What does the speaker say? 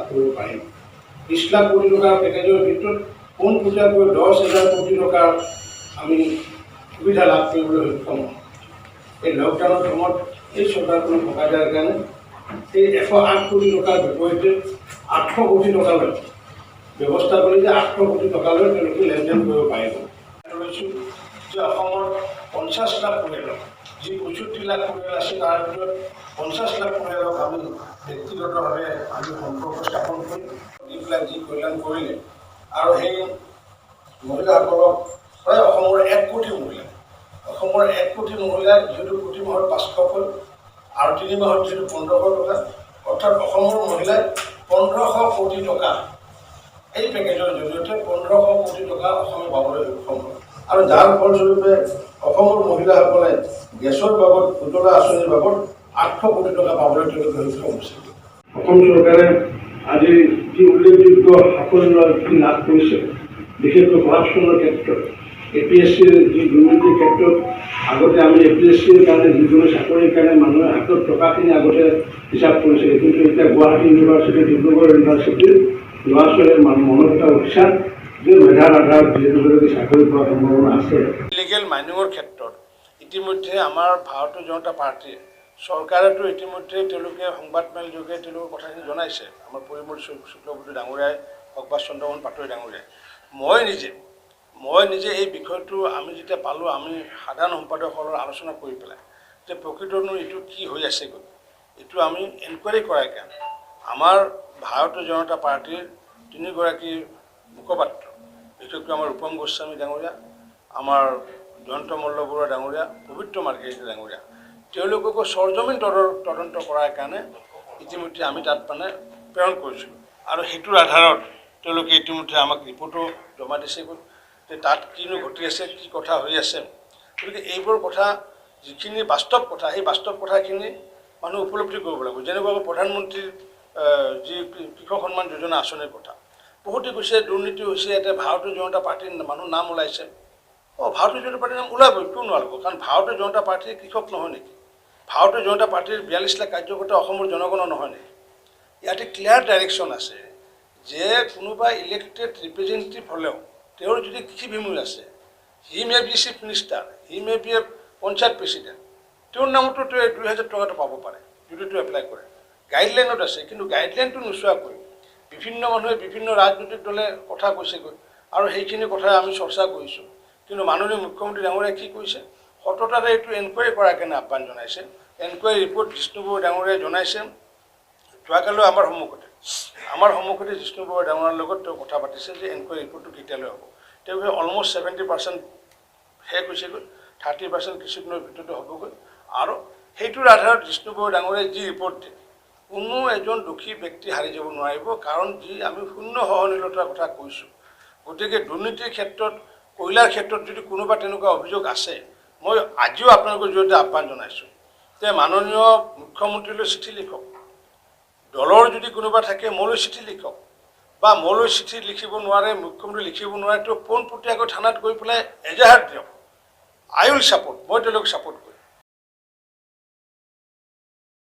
কৰিব পাৰিম। 20 লাখ কোটি টকাৰ পেকেজৰ ভিতৰত পোনপটীয়াকৈ 10,000 কোটি টকাৰ আমি সুবিধা লাভ কৰিবলৈ সক্ষম হ'ম। এই লকডাউনৰ সময়ত এই চৰকাৰখনক ভগাই দিয়াৰ কাৰণে এই 108 কোটি টকাৰ বিপৰীতে 800 কোটি টকালৈ ব্যৱস্থা কৰি যে 800 কোটি টকালৈ তেওঁলোকে লেনদেন কৰিব পাৰিব। লৈছোঁ যে অসমৰ 50 লাখ পৰিয়ালক, যি 65 লাখ পৰিয়াল আছে তাৰ ভিতৰত 50 লাখ পৰিয়ালক আমি ব্যক্তিগতভাৱে আমি সম্পৰ্ক স্থাপন কৰি এইবিলাক যি কল্যাণ কৰিলে আৰু সেই মহিলাসকলক প্ৰায় অসমৰ 1 কোটি মহিলা, অসমৰ 1 কোটি মহিলাই যিহেতু প্ৰতি মাহত 500কৈ আৰু 3 মাহত যিহেতু 1500 টকা, অৰ্থাৎ অসমৰ মহিলাই 1500 কোটি টকা এই পেকেজৰ জৰিয়তে 1500 কোটি টকা অসমে পাবলৈ সক্ষম হয়। আৰু যাৰ ফলস্বৰূপে অসমৰ মহিলাসকলে গেছৰ বাবদ উজলা আঁচনিৰ বাবদ 800 কোটি টকা পাবলৈ তেওঁলোকে সক্ষম হৈছে। অসম চৰকাৰে আজি যি উল্লেখযোগ্য সাফল্য লাভ কৰিছে, বিশেষকৈ কৰাপশ্যনৰ ক্ষেত্ৰত APSCৰ যি দুৰ্নীতিৰ ক্ষেত্ৰত আগতে আমি APSCৰ কাৰণে যিকোনো চাকৰিৰ কাৰণে মানুহে হাতত টকাখিনি আগতে হিচাপ কৰিছিল, কিন্তু এতিয়া গুৱাহাটী ইউনিভাৰ্চিটি, ডিব্ৰুগড় ইউনিভাৰ্চিটিৰ ল'ৰা ছোৱালীৰ মনত এটা উৎসাহ যে মেধাৰ আধাৰত যিহেতু চাকৰি পোৱাৰ সম্ভাৱনা আছে। ইলিগেল মাইনিঙৰ ক্ষেত্ৰত ইতিমধ্যে আমাৰ ভাৰতীয় জনতা পাৰ্টীয়ে চৰকাৰেতো ইতিমধ্যে তেওঁলোকে সংবাদমেল যোগে তেওঁলোকৰ কথাখিনি জনাইছে, আমাৰ পৰিমল শুক্লবৈদ্য ডাঙৰীয়াই হওক বা চন্দ্ৰমোহন পাটোৱাৰী ডাঙৰীয়াই। মই নিজে এই বিষয়টো আমি যেতিয়া পালোঁ, আমি সাধাৰণ সম্পাদকসকলৰ আলোচনা কৰি পেলাই যে প্ৰকৃতনো এইটো কি হৈ আছেগৈ, এইটো আমি এনকুৱাৰী কৰাৰ কাৰণে আমাৰ ভাৰতীয় জনতা পাৰ্টীৰ 3 গৰাকী মুখপাত্ৰ, বিশেষকৈ আমাৰ ৰূপম গোস্বামী ডাঙৰীয়া, আমাৰ জয়ন্ত মল্লবৰুৱা ডাঙৰীয়া, পবিত্ৰ মাৰ্ঘেৰিটা ডাঙৰীয়া, তেওঁলোককো সৰজমিন তদন্ত কৰাৰ কাৰণে ইতিমধ্যে আমি তাত প্ৰেৰণ কৰিছিলোঁ। আৰু সেইটোৰ আধাৰত তেওঁলোকে ইতিমধ্যে আমাক ৰিপৰ্টো জমা দিছেগৈ যে তাত কিনো ঘটি আছে, কি কথা হৈ আছে। গতিকে এইবোৰ কথা যিখিনি বাস্তৱ কথা, সেই বাস্তৱ কথাখিনি মানুহ উপলব্ধি কৰিব লাগিব। যেনেকুৱাকৈ প্ৰধানমন্ত্ৰীৰ যি কৃষক সন্মান যোজনা আঁচনিৰ কথা, বহুতে কৈছে দুৰ্নীতি হৈছে, ইয়াতে ভাৰতীয় জনতা পাৰ্টীৰ মানুহ নাম ওলাইছে। ভাৰতীয় জনতা পাৰ্টীৰ নাম ওলাবই, কিয় নোলাব? কাৰণ ভাৰতীয় জনতা পাৰ্টীৰ কৃষক নহয় নেকি? ভাৰতীয় জনতা পাৰ্টীৰ 42 লাখ কাৰ্যকৰ্তা অসমৰ জনগণৰ নহয় নেকি? ইয়াতে ক্লিয়াৰ ডাইৰেকশ্যন আছে যে কোনোবা ইলেক্টেড ৰিপ্ৰেজেণ্টেটিভ হ'লেও তেওঁৰ যদি কৃষি ভূমি আছে, he may be chief minister, he may be a panchayat president, তেওঁৰ নামতো 2000 টকাটো পাব পাৰে যদি তেওঁ এপ্লাই কৰে। গাইডলাইনত আছে, কিন্তু গাইডলাইনটো নোচোৱাকৈ বিভিন্ন মানুহে বিভিন্ন ৰাজনৈতিক দলে কথা কৈছেগৈ আৰু সেইখিনি কথা আমি চৰ্চা কৰিছোঁ। কিন্তু মাননীয় মুখ্যমন্ত্ৰী ডাঙৰীয়াই কি কৈছে, সততাৰে এইটো এনকুৱাৰী কৰাৰ কাৰণে আহ্বান জনাইছে। এনকুৱাৰী ৰিপৰ্ট জিষ্ণু বৰুৱা ডাঙৰীয়াই জনাইছে। যোৱাকালিও আমাৰ সন্মুখতে জিষ্ণু বৰুৱা ডাঙৰীয়াৰ লগত তেওঁ কথা পাতিছে যে এনকুৱাৰী ৰিপৰ্টটো কেতিয়ালৈ হ'ব। তেওঁলোকে অলমষ্ট 70% শেষ হৈছেগৈ, 30% কিছুদিনৰ ভিতৰতে হ'বগৈ। আৰু সেইটোৰ আধাৰত জিষ্ণু বৰুৱা ডাঙৰীয়াই যি ৰিপৰ্ট দিয়ে, কোনো এজন দোষী ব্যক্তি হাৰি যাব নোৱাৰিব, কাৰণ যি আমি শূন্য সহনশীলতাৰ কথা কৈছোঁ। গতিকে দুৰ্নীতিৰ ক্ষেত্ৰত, কয়লাৰ ক্ষেত্ৰত যদি কোনোবা তেনেকুৱা অভিযোগ আছে, মই আজিও আপোনালোকৰ জৰিয়তে আহ্বান জনাইছোঁ যে মাননীয় মুখ্যমন্ত্ৰীলৈ চিঠি লিখক, দলৰ যদি কোনোবা থাকে মোলৈ চিঠি লিখক, বা মোলৈ চিঠি লিখিব নোৱাৰে, মুখ্যমন্ত্ৰী লিখিব নোৱাৰে, তেওঁ পোনপটীয়াকৈ থানাত গৈ পেলাই এজাহাৰ দিয়ক। আই উইল ছাপোৰ্ট, মই তেওঁলোকক ছাপোৰ্ট কৰিম।